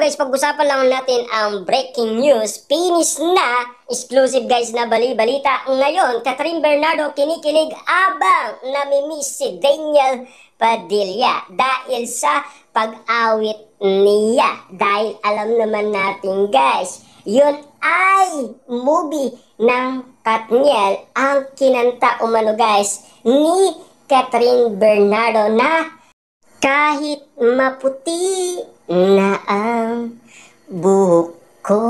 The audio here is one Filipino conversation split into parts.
guys, pag-usapan lang natin ang breaking news. Finish na, exclusive guys na balita. Ngayon, Catherine Bernardo kinikilig abang namimiss si Daniel Padilla dahil sa pag-awit niya. Dahil alam naman natin guys, yun ay movie ng Katniel ang kinanta umano guys ni Catherine Bernardo na kahit maputi na ang buhok ko.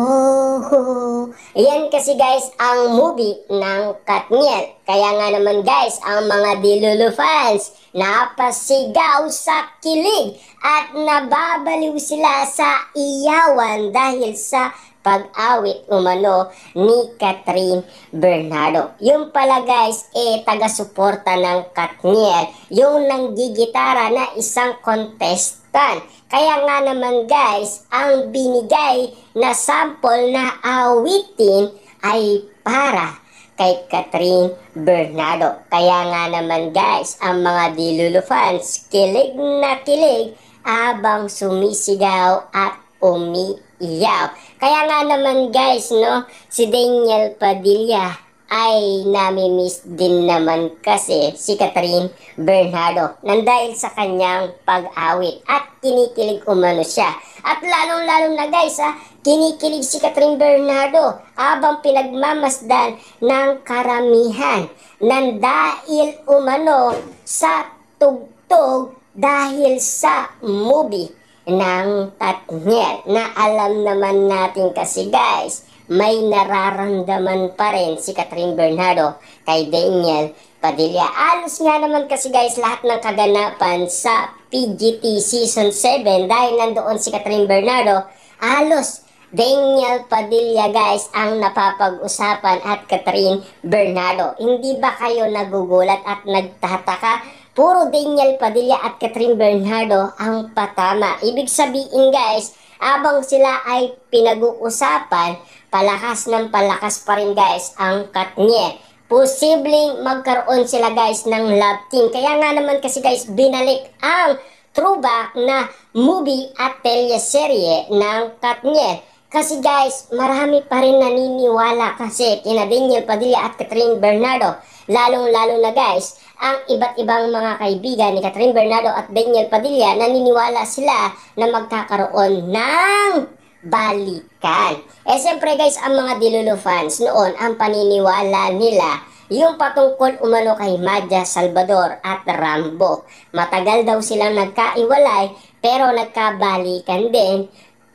Yan kasi guys ang movie ng Katniel. Kaya nga naman guys, ang mga Dilulu fans napasigaw sa kilig at nababaliw sila sa iyawan dahil sa pag-awit umano ni Catherine Bernardo. Yung pala guys, taga-suporta ng Katniel, yung nanggigitara na isang contestant. Kaya nga naman guys, ang binigay na sample na awitin ay para kay Catherine Bernardo. Kaya nga naman guys, ang mga Dilulu fans kilig na kilig abang sumisigaw at umiiyaw. Kaya nga naman guys, no, si Daniel Padilla ay nami-miss din naman kasi si Catherine Bernardo nang dahil sa kanyang pag-awit at kinikilig umano siya. At lalong-lalong na guys, kinikilig si Catherine Bernardo habang pinagmamasdan ng karamihan nang dahil umano sa tugtog dahil sa movie ng Katniel na alam naman natin kasi guys, may nararamdaman pa rin si Catherine Bernardo kay Daniel Padilla. Alos nga naman kasi guys lahat ng kaganapan sa PGT Season 7 dahil nandoon si Catherine Bernardo, alos Daniel Padilla guys ang napapag-usapan at Catherine Bernardo. Hindi ba kayo nagugulat at nagtataka? Puro Daniel Padilla at Catherine Bernardo ang patama. Ibig sabihin guys, abang sila ay pinag-uusapan, palakas ng palakas pa rin guys ang Katniel. Posibleng magkaroon sila guys ng love team. Kaya nga naman kasi guys, binalik ang throwback na movie at teleserye ng Katniel. Kasi guys, marami pa rin naniniwala kasi kina Daniel Padilla at Catherine Bernardo. Lalong-lalo na guys, ang iba't ibang mga kaibigan ni Catherine Bernardo at Daniel Padilla, naniniwala sila na magkakaroon ng balikan. Siyempre guys, ang mga Dilulu fans noon, ang paniniwala nila, yung patungkol umano kay Madja Salvador at Rambo. Matagal daw silang nagkaiwalay, pero nagkabalikan din,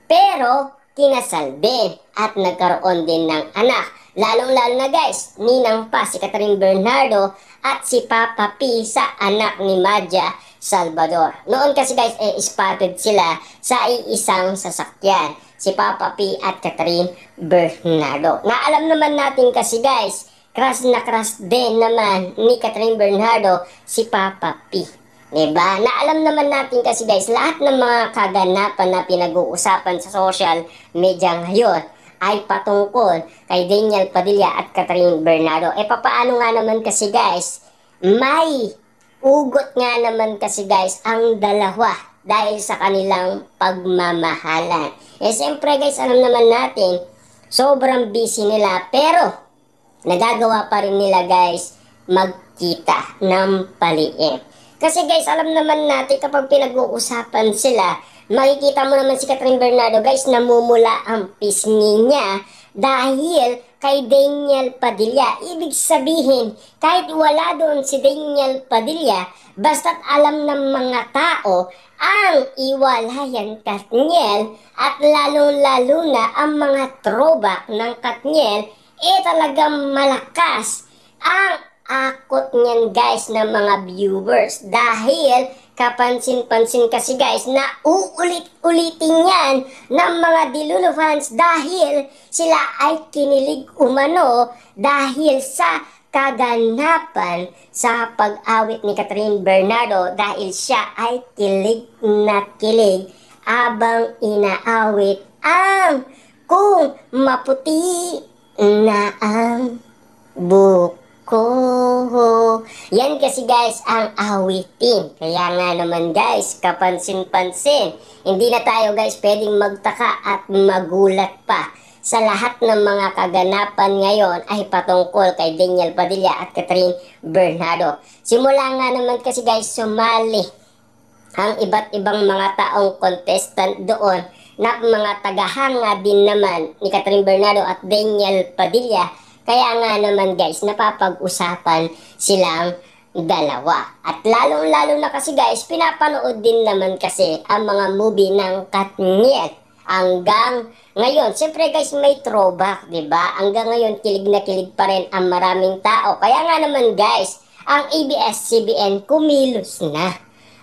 pero kinasal din at nagkaroon din ng anak. Lalong-lalo na guys, ninang pa si Catherine Bernardo at si Papa P sa anak ni Madja Salvador. Noon kasi guys, spotted sila sa iisang sasakyan, si Papa P at Catherine Bernardo. Na alam naman natin kasi guys, crush na crush din naman ni Catherine Bernardo si Papa P. Diba? Na alam naman natin kasi guys, lahat ng mga kaganapan na pinag-uusapan sa social media ngayon ay patungkol kay Daniel Padilla at Catherine Bernardo. Papaano nga naman kasi guys, may ugot nga naman kasi guys ang dalawa dahil sa kanilang pagmamahalan. Siyempre guys, alam naman natin, sobrang busy nila pero nagagawa pa rin nila guys magkita ng paliin. Kasi guys, alam naman natin kapag pinag-uusapan sila, makikita mo naman si Catherine Bernardo guys, namumula ang pisngi niya dahil kay Daniel Padilla. Ibig sabihin, kahit wala doon si Daniel Padilla, basta't alam ng mga tao ang iwalayan Katniel at lalong-lalo na ang mga throwback ng Katniel, talagang malakas ang akot niyan guys ng mga viewers dahil kapansin-pansin kasi guys na uulit-ulitin yan ng mga Dilulu fans dahil sila ay kinilig umano dahil sa kaganapan sa pag-awit ni Catherine Bernardo dahil siya ay kilig na kilig abang inaawit ang kung maputi na ang buhok ko. Yan kasi guys ang awitin. Kaya nga naman guys, kapansin-pansin, hindi na tayo guys pwedeng magtaka at magulat pa sa lahat ng mga kaganapan ngayon ay patungkol kay Daniel Padilla at Catherine Bernardo. Simula nga naman kasi guys sumali ang iba't ibang mga taong contestant doon na mga tagahanga din naman ni Catherine Bernardo at Daniel Padilla. Kaya nga naman guys, napapag-usapan silang dalawa. At lalong-lalo na kasi guys, pinapanood din naman kasi ang mga movie ng Katniel. Hanggang ngayon, siyempre guys, may throwback, di ba? Hanggang ngayon, kilig na kilig pa rin ang maraming tao. Kaya nga naman guys, ang ABS-CBN kumilos na.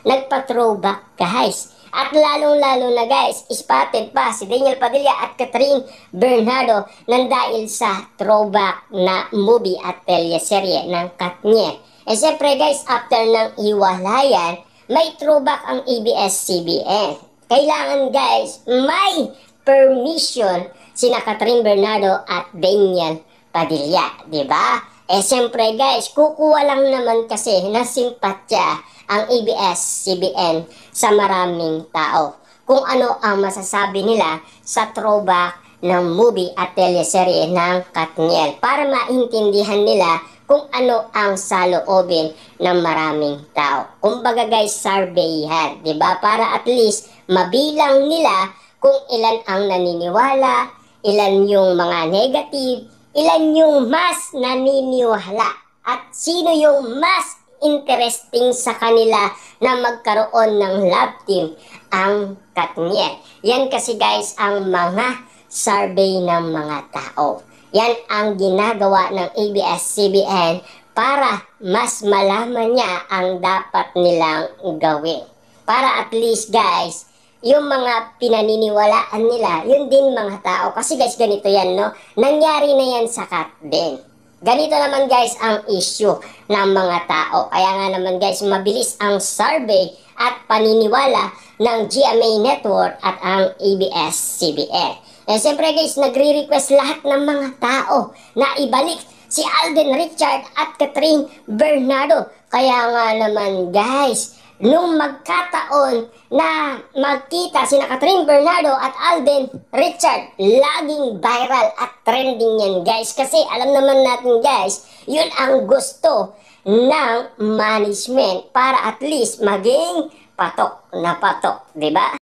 Nagpa-throwback guys. At lalong-lalo na guys, spotted pa si Daniel Padilla at Catherine Bernardo nang dahil sa throwback na movie at teleserye ng Katniel. Eh siyempre guys, after ng hiwalayan, may throwback ang ABS-CBN. Kailangan guys, may permission sina Catherine Bernardo at Daniel Padilla, di ba? Eh siyempre guys, kukuha lang naman kasi na simpatya ang ABS-CBN sa maraming tao. Kung ano ang masasabi nila sa throwback ng movie at teleserye ng Katniel para maintindihan nila kung ano ang saloobin ng maraming tao. Kumbaga guys, surveyhan, di ba? Para at least mabilang nila kung ilan ang naniniwala, ilan yung mga negative, ilan yung mas naniniwala, at sino yung mas interesting sa kanila na magkaroon ng love team, ang Katniel. Yan kasi guys ang mga survey ng mga tao. Yan ang ginagawa ng ABS-CBN para mas malaman niya ang dapat nilang gawin. Para at least guys, yung mga pinaniniwalaan nila, yun din mga tao. Kasi guys, ganito yan, no? Nangyari na yan sa Kat din. Ganito naman guys ang issue ng mga tao. Kaya nga naman guys, mabilis ang survey at paniniwala ng GMA Network at ang ABS-CBN. Eh siyempre guys, nagre-request lahat ng mga tao na ibalik si Alden Richard at Catherine Bernardo. Kaya nga naman guys, nung magkataon na magkita sina Catherine Bernardo at Alden Richard, laging viral at trending yan guys. Kasi alam naman natin guys, yun ang gusto ng management para at least maging patok na patok, di ba?